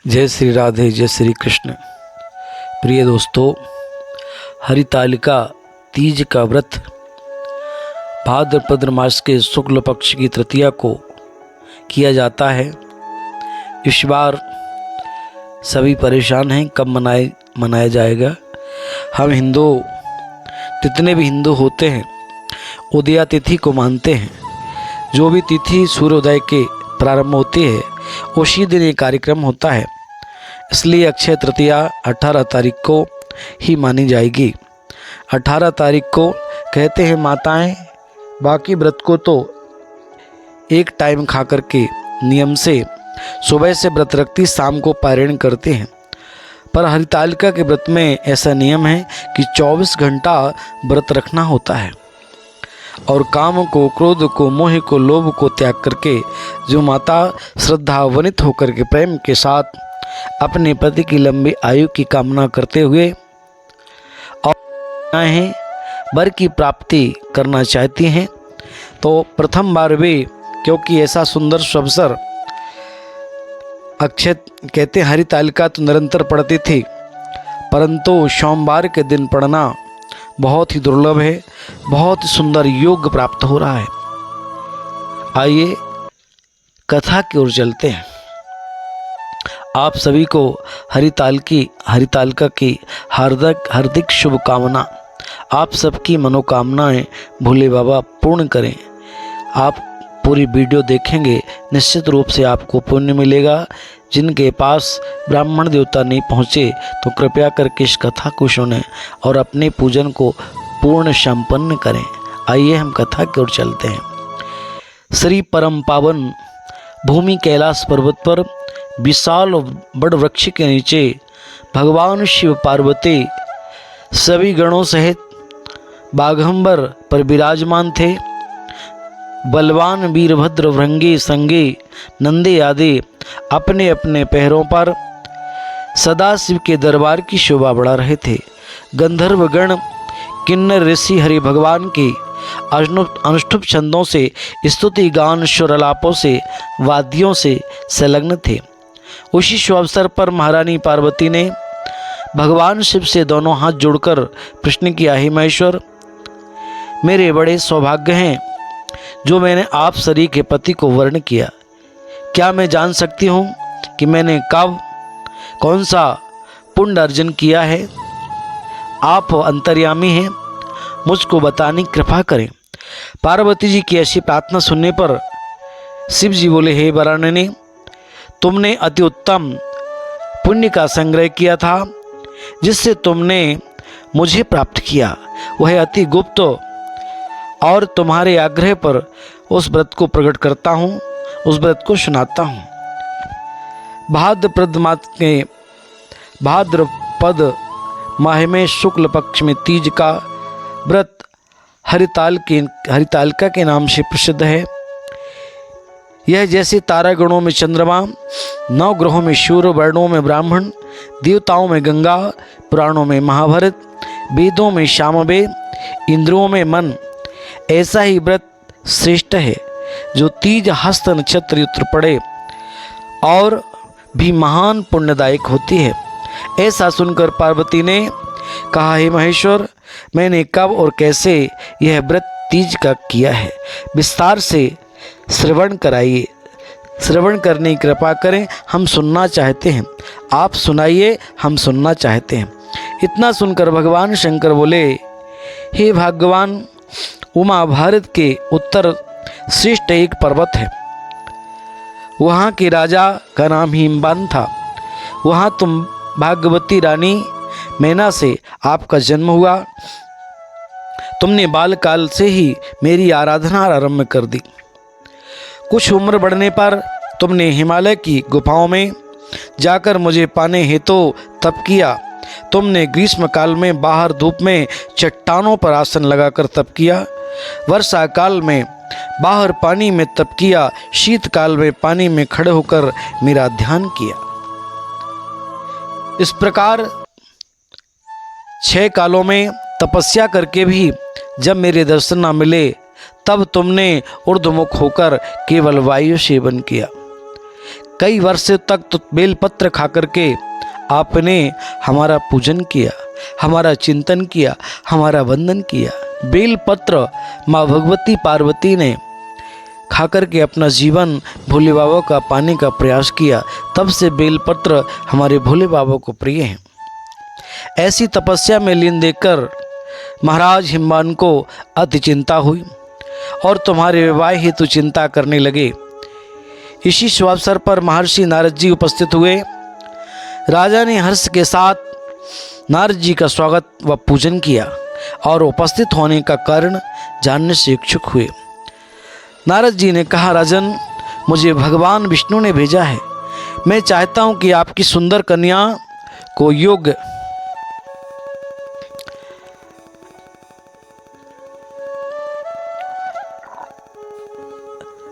जय श्री राधे, जय श्री कृष्ण। प्रिय दोस्तों, हरितालिका तीज का व्रत भाद्रपद मास के शुक्ल पक्ष की तृतीया को किया जाता है। इस बार सभी परेशान हैं कब मनाया जाएगा। हम हिंदू जितने भी हिंदू होते हैं उदया तिथि को मानते हैं। जो भी तिथि सूर्योदय के प्रारंभ होती है उसी दिन ये कार्यक्रम होता है, इसलिए अक्षय तृतीया 18 तारीख को ही मानी जाएगी। 18 तारीख को कहते हैं माताएं, बाकी व्रत को तो एक टाइम खा करके नियम से सुबह से व्रत रखती शाम को पारायण करते हैं, पर हरितालिका के व्रत में ऐसा नियम है कि 24 घंटा व्रत रखना होता है। और काम को, क्रोध को, मोह को, लोभ को त्याग करके जो माता श्रद्धान्वित होकर के प्रेम के साथ अपने पति की लंबी आयु की कामना करते हुए और वर की प्राप्ति करना चाहती हैं, तो प्रथम बार वे, क्योंकि ऐसा सुंदर अवसर अक्षय कहते हरितालिका तो निरंतर पढ़ती थी, परंतु सोमवार के दिन पढ़ना बहुत ही दुर्लभ है। बहुत ही सुंदर योग प्राप्त हो रहा है। आइए कथा की ओर चलते हैं। आप सभी को हरितालिका की हार्दिक शुभकामना। आप सबकी मनोकामनाएं भोले बाबा पूर्ण करें। आप पूरी वीडियो देखेंगे, निश्चित रूप से आपको पुण्य मिलेगा। जिनके पास ब्राह्मण देवता नहीं पहुँचे तो कृपया करके इस कथा को सुनें और अपने पूजन को पूर्ण संपन्न करें। आइए हम कथा की ओर चलते हैं। श्री परम पावन भूमि कैलाश पर्वत पर विशाल बड़ वृक्ष के नीचे भगवान शिव पार्वती सभी गणों सहित बाघंबर पर विराजमान थे। बलवान वीरभद्र, भृंगी, संगी, नंदी आदि अपने अपने पैरों पर सदा शिव के दरबार की शोभा बढ़ा रहे थे। गंधर्व गण, किन्नर, ऋषि हरि भगवान की अनुष्ठुप छंदों से, स्तुति गान, सुरलापों से, वाद्यों से संलग्न थे। उसी शुभ अवसर पर महारानी पार्वती ने भगवान शिव से दोनों हाथ जोड़कर प्रश्न किया, हे महेश्वर, मेरे बड़े सौभाग्य हैं जो मैंने आप सरी के पति को वर्ण किया। क्या मैं जान सकती हूँ कि मैंने कब कौन सा पुण्य अर्जन किया है? आप अंतर्यामी हैं, मुझको बताने की कृपा करें। पार्वती जी की ऐसी प्रार्थना सुनने पर शिव जी बोले, हे वरानने, तुमने अति उत्तम पुण्य का संग्रह किया था जिससे तुमने मुझे प्राप्त किया, वह अति गुप्त, और तुम्हारे आग्रह पर उस व्रत को प्रकट करता हूँ, उस व्रत को सुनाता हूँ। भाद्रपद माह में शुक्ल पक्ष में तीज का व्रत हरितालिका के नाम से प्रसिद्ध है। यह जैसे तारागणों में चंद्रमा, 9 ग्रहों में सूर्य, वर्णों में ब्राह्मण, देवताओं में गंगा, पुराणों में महाभारत, वेदों में सामवेद, इंद्रियों में मन, ऐसा ही व्रत श्रेष्ठ है जो तीज हस्त नक्षत्र युक्त पड़े और भी महान पुण्यदायक होती है। ऐसा सुनकर पार्वती ने कहा, हे महेश्वर, मैंने कब और कैसे यह व्रत तीज का किया है, विस्तार से श्रवण कराइए। श्रवण करने की कृपा करें, हम सुनना चाहते हैं। आप सुनाइए, हम सुनना चाहते हैं। इतना सुनकर भगवान शंकर बोले, हे भगवान, उमा भारत के उत्तर श्रेष्ठ एक पर्वत है। वहाँ के राजा का नाम हिमवान था। वहाँ तुम भाग्यवती रानी मैना से आपका जन्म हुआ। तुमने बालकाल से ही मेरी आराधना आरंभ कर दी। कुछ उम्र बढ़ने पर तुमने हिमालय की गुफाओं में जाकर मुझे पाने हेतु तप किया। तुमने ग्रीष्म काल में बाहर धूप में चट्टानों पर आसन लगाकर तप किया। वर्षा काल में बाहर पानी में तप किया। शीतकाल में पानी में खड़े होकर मेरा ध्यान किया। इस प्रकार 6 कालों में तपस्या करके भी जब मेरे दर्शन न मिले, तब तुमने ऊर्ध्वमुख होकर केवल वायु सेवन किया। कई वर्षों तक तो बेलपत्र खा करके आपने हमारा पूजन किया, हमारा चिंतन किया, हमारा वंदन किया। बेलपत्र माँ भगवती पार्वती ने खाकर के अपना जीवन भोले बाबा का पाने का प्रयास किया, तब से बेलपत्र हमारे भोले बाबा को प्रिय हैं। ऐसी तपस्या में लीन देखकर महाराज हिमवान को अति चिंता हुई और तुम्हारे विवाह हेतु चिंता करने लगे। इसी शुभ अवसर पर महर्षि नारद जी उपस्थित हुए। राजा ने हर्ष के साथ नारद जी का स्वागत व पूजन किया और उपस्थित होने का कारण जानने से इच्छुक हुए। नारद जी ने कहा, राजन, मुझे भगवान विष्णु ने भेजा है। मैं चाहता हूं कि आपकी सुंदर कन्या को योग्य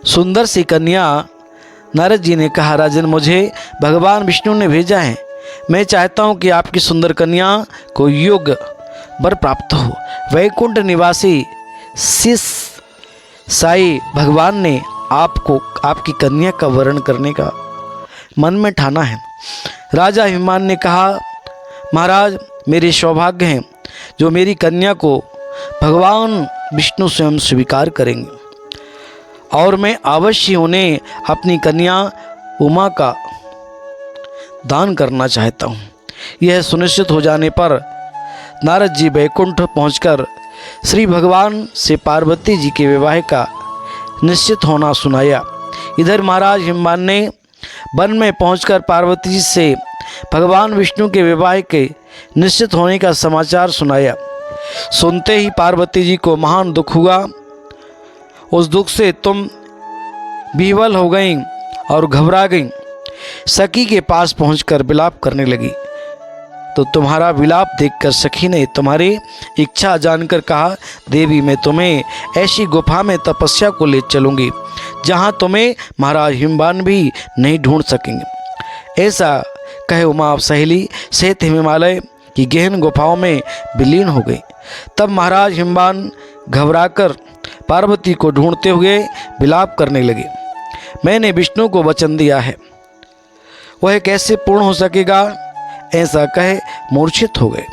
सुंदर सी कन्या। नारद जी ने कहा, राजन, मुझे भगवान विष्णु ने भेजा है। मैं चाहता हूं कि आपकी सुंदर कन्या को योग्य वर प्राप्त हो। वैकुंठ निवासी शिष साई भगवान ने आपको आपकी कन्या का वरण करने का मन में ठाना है। राजा हिमवान ने कहा, महाराज, मेरे सौभाग्य हैं जो मेरी कन्या को भगवान विष्णु स्वयं स्वीकार करेंगे और मैं अवश्य उन्हें अपनी कन्या उमा का दान करना चाहता हूँ। यह सुनिश्चित हो जाने पर नारद जी वैकुंठ पहुंचकर श्री भगवान से पार्वती जी के विवाह का निश्चित होना सुनाया। इधर महाराज हिमवान ने वन में पहुंचकर पार्वती जी से भगवान विष्णु के विवाह के निश्चित होने का समाचार सुनाया। सुनते ही पार्वती जी को महान दुख हुआ। उस दुख से तुम विह्वल हो गई और घबरा गई। सखी के पास पहुंचकर विलाप करने लगी तो तुम्हारा विलाप देखकर सखी ने तुम्हारी इच्छा जानकर कहा, देवी, मैं तुम्हें ऐसी गुफा में तपस्या को ले चलूंगी जहां तुम्हें महाराज हिमवान भी नहीं ढूंढ सकेंगे। ऐसा कहे उमा सहेली सहित हिमालय की गहन गुफाओं में विलीन हो गई। तब महाराज हिमवान घबराकर पार्वती को ढूंढते हुए विलाप करने लगे। मैंने विष्णु को वचन दिया है, वह कैसे पूर्ण हो सकेगा, ऐसा कहे मूर्छित हो गए।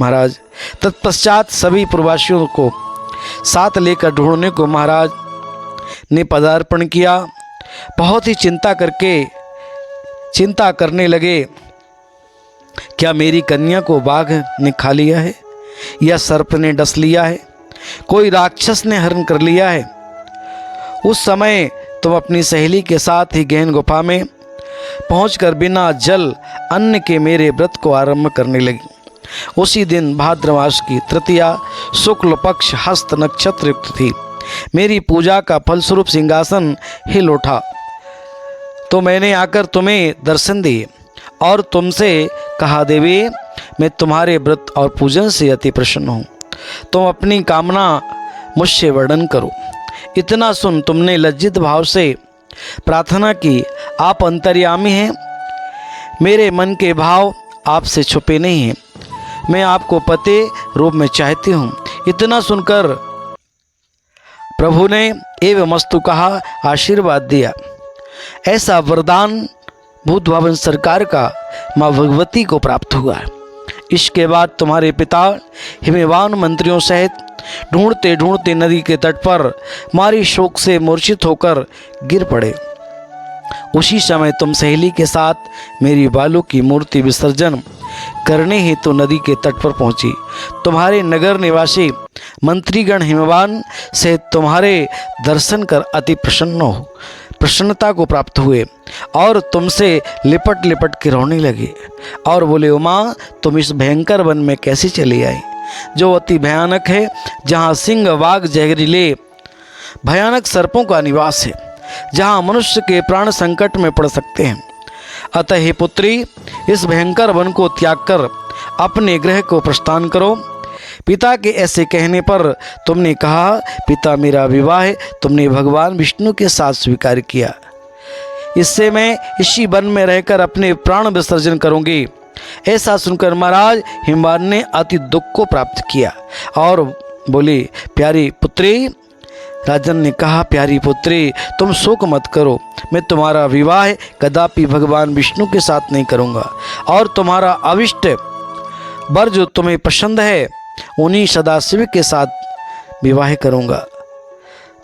महाराज तत्पश्चात सभी प्रवासियों को साथ लेकर ढूंढने को महाराज ने पदार्पण किया। बहुत ही चिंता करने लगे, क्या मेरी कन्या को बाघ ने खा लिया है या सर्प ने डस लिया है, कोई राक्षस ने हरण कर लिया है। उस समय तुम अपनी सहेली के साथ ही गहन गुफा में पहुंचकर बिना जल अन्न के मेरे व्रत को आरंभ करने लगी। उसी दिन भाद्रमास की तृतीया शुक्ल पक्ष हस्त नक्षत्र युक्त थी। मेरी पूजा का फलस्वरूप सिंहासन हिल उठा तो मैंने आकर तुम्हें दर्शन दिए और तुमसे कहा, देवी, मैं तुम्हारे व्रत और पूजन से अति प्रसन्न हूँ। तुम अपनी कामना मुझसे वर्णन करो। इतना सुन तुमने लज्जित भाव से प्रार्थना की, आप अंतर्यामी हैं, मेरे मन के भाव आपसे छुपे नहीं हैं, मैं आपको पति रूप में चाहती हूँ। इतना सुनकर प्रभु ने एवं मस्तु कहा, आशीर्वाद दिया। ऐसा वरदान भूत भवन सरकार का माँ भगवती को प्राप्त हुआ। इसके बाद तुम्हारे पिता हिमवान मंत्रियों सहित ढूंढते ढूंढते नदी के तट पर मारी शोक से मूर्छित होकर गिर पड़े। उसी समय तुम सहेली के साथ मेरी बालू की मूर्ति विसर्जन करने हेतु नदी के तट पर पहुंची। तुम्हारे नगर निवासी मंत्रीगण हिमवान से तुम्हारे दर्शन कर अति प्रसन्नता को प्राप्त हुए और तुमसे लिपट लिपट के रोने लगे और बोले, उमा, तुम इस भयंकर वन में कैसे चली आई जो अति भयानक है, जहाँ सिंह वाघ जहरीले भयानक सर्पों का निवास है, जहाँ मनुष्य के प्राण संकट में पड़ सकते हैं। अतः हे पुत्री, इस भयंकर वन को त्याग कर अपने गृह को प्रस्थान करो। पिता के ऐसे कहने पर तुमने कहा, पिता, मेरा विवाह तुमने भगवान विष्णु के साथ स्वीकार किया, इससे मैं इसी वन में रहकर अपने प्राण विसर्जन करूंगी। ऐसा सुनकर महाराज हिमवान ने अति दुख को प्राप्त किया और बोले, प्यारी पुत्री, राजन ने कहा, प्यारी पुत्री, तुम शोक मत करो, मैं तुम्हारा विवाह कदापि भगवान विष्णु के साथ नहीं करूँगा और तुम्हारा अविष्ट वर जो तुम्हें पसंद है उन्हीं सदाशिव के साथ विवाह करूँगा।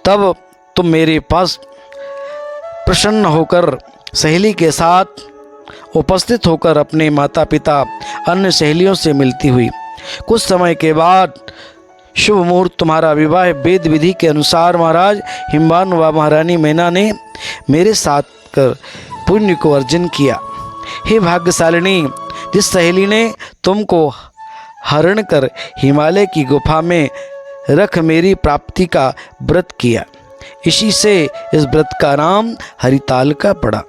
तब तुम मेरे पास प्रसन्न होकर सहेली के साथ उपस्थित होकर अपने माता पिता अन्य सहेलियों से मिलती हुई। कुछ समय के बाद शुभ मुहूर्त तुम्हारा विवाह वेद विधि के अनुसार महाराज हिमवान व महारानी मैना ने मेरे साथ कर पुण्य को अर्जन किया। हे भाग्यशालिनी, जिस सहेली ने तुमको हरण कर हिमालय की गुफा में रख मेरी प्राप्ति का व्रत किया, इसी से इस व्रत का नाम हरितालिका पड़ा।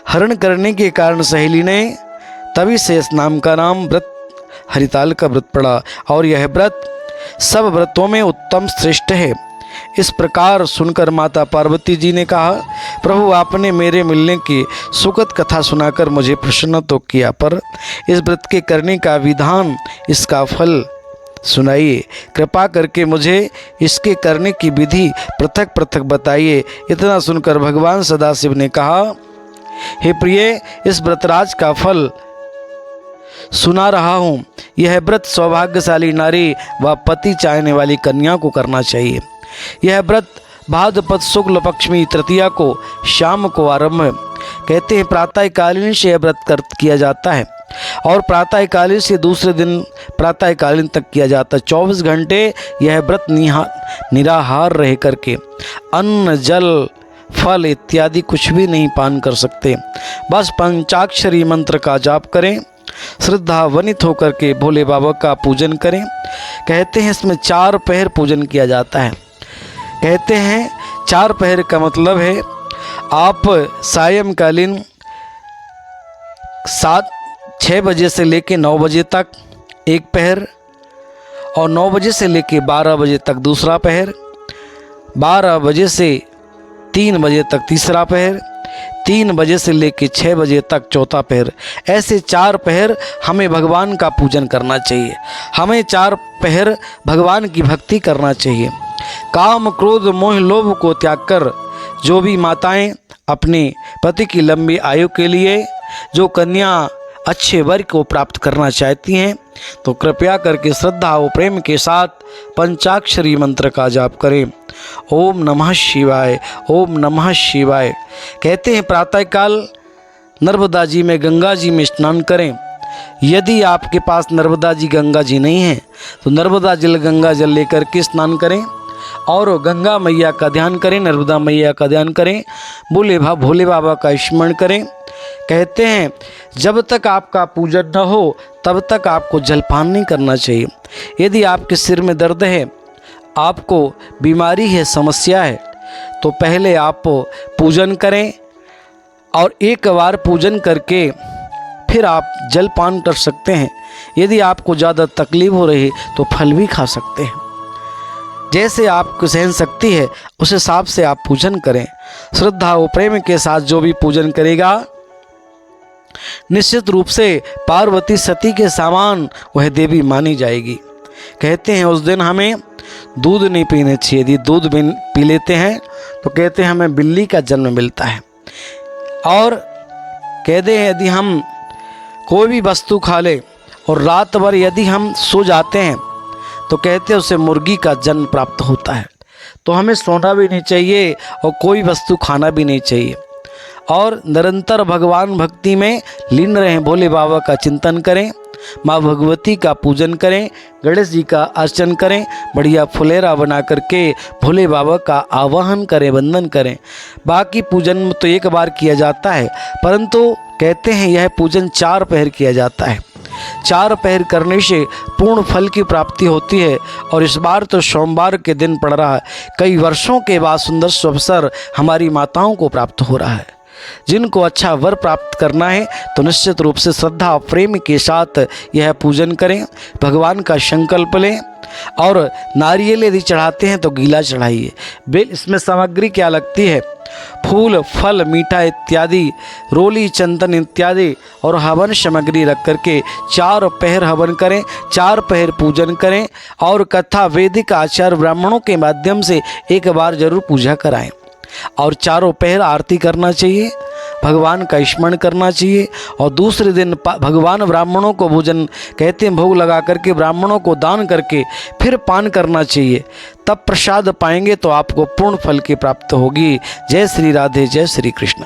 हरण करने के कारण सहेली ने तभी से इस नाम का नाम व्रत हरितालिका व्रत पड़ा और यह व्रत सब व्रतों में उत्तम श्रेष्ठ है। इस प्रकार सुनकर माता पार्वती जी ने कहा, प्रभु आपने मेरे मिलने की सुखद कथा सुनाकर मुझे प्रसन्न तो किया, पर इस व्रत के करने का विधान, इसका फल सुनाइए। कृपा करके मुझे इसके करने की विधि पृथक पृथक बताइए। इतना सुनकर भगवान सदाशिव ने कहा, हे प्रिय, इस व्रतराज का फल सुना रहा हूँ। यह व्रत सौभाग्यशाली नारी व पति चाहने वाली कन्या को करना चाहिए। यह व्रत भाद्रपद शुक्ल पक्षमी तृतीया को शाम को आरंभ कहते हैं प्रातःकालीन से यह व्रत किया जाता है और प्रातःकालीन से दूसरे दिन प्रातःकालीन तक किया जाता है। 24 घंटे यह व्रत निराहार रह करके अन्न जल फल इत्यादि कुछ भी नहीं पान कर सकते। बस पंचाक्षरी मंत्र का जाप करें, श्रद्धावनित होकर के भोले बाबा का पूजन करें। कहते हैं इसमें 4 पहर पूजन किया जाता है। कहते हैं 4 पहर का मतलब है आप सायंकालीन 6 बजे से लेके 9 बजे तक एक पहर और 9 बजे से लेके 12 बजे तक दूसरा पहर, 12 बजे से 3 बजे तक तीसरा पहर, 3 बजे से लेकर 6 बजे तक चौथा पहर। ऐसे 4 पहर हमें भगवान का पूजन करना चाहिए। हमें 4 पहर भगवान की भक्ति करना चाहिए। काम क्रोध मोह लोभ को त्याग कर जो भी माताएं अपने पति की लंबी आयु के लिए जो कन्या अच्छे वर को प्राप्त करना चाहती हैं तो कृपया करके श्रद्धा और प्रेम के साथ पंचाक्षरी मंत्र का जाप करें। ओम नमः शिवाय, ओम नमः शिवाय। कहते हैं प्रातःकाल नर्मदा जी में गंगा जी में स्नान करें। यदि आपके पास नर्मदा जी गंगा जी नहीं है तो नर्मदा जल गंगा जल लेकर के स्नान करें और गंगा मैया का ध्यान करें, नर्मदा मैया का ध्यान करें, भोले बाबा का स्मरण करें। कहते हैं जब तक आपका पूजन न हो तब तक आपको जलपान नहीं करना चाहिए। यदि आपके सिर में दर्द है, आपको बीमारी है, समस्या है, तो पहले आप पूजन करें और एक बार पूजन करके फिर आप जलपान कर सकते हैं। यदि आपको ज़्यादा तकलीफ हो रही तो फल भी खा सकते हैं। जैसे आपको सहन शक्ति है उस हिसाब से आप पूजन करें। श्रद्धा और प्रेम के साथ जो भी पूजन करेगा निश्चित रूप से पार्वती सती के समान वह देवी मानी जाएगी। कहते हैं उस दिन हमें दूध नहीं पीने चाहिए। यदि दूध पी लेते हैं तो कहते हैं हमें बिल्ली का जन्म मिलता है। और कहते हैं यदि हम कोई भी वस्तु खा ले और रात भर यदि हम सो जाते हैं तो कहते हैं उसे मुर्गी का जन्म प्राप्त होता है। तो हमें सोना भी नहीं चाहिए और कोई वस्तु खाना भी नहीं चाहिए और निरंतर भगवान भक्ति में लीन रहें। भोले बाबा का चिंतन करें, माँ भगवती का पूजन करें, गणेश जी का अर्चन करें, बढ़िया फुलेरा बना करके भोले बाबा का आवाहन करें, वंदन करें। बाकी पूजन तो एक बार किया जाता है, परंतु कहते हैं यह पूजन 4 पहर किया जाता है। 4 पहर करने से पूर्ण फल की प्राप्ति होती है। और इस बार तो सोमवार के दिन पड़ रहा है। कई वर्षों के बाद सुंदर अवसर हमारी माताओं को प्राप्त हो रहा है। जिनको अच्छा वर प्राप्त करना है तो निश्चित रूप से श्रद्धा और प्रेम के साथ यह पूजन करें, भगवान का संकल्प लें और नारियल यदि चढ़ाते हैं तो गीला चढ़ाइए। बेल इसमें सामग्री क्या लगती है? फूल, फल, मीठा इत्यादि, रोली, चंदन इत्यादि और हवन सामग्री रख करके 4 पहर हवन करें, 4 पहर पूजन करें और कथा वैदिक आचार्य ब्राह्मणों के माध्यम से एक बार जरूर पूजा कराएं और 4 पहर आरती करना चाहिए, भगवान का स्मरण करना चाहिए। और दूसरे दिन भगवान ब्राह्मणों को भोजन कहते हैं, भोग लगा करके ब्राह्मणों को दान करके फिर पान करना चाहिए, तब प्रसाद पाएंगे तो आपको पूर्ण फल की प्राप्त होगी। जय श्री राधे, जय श्री कृष्ण।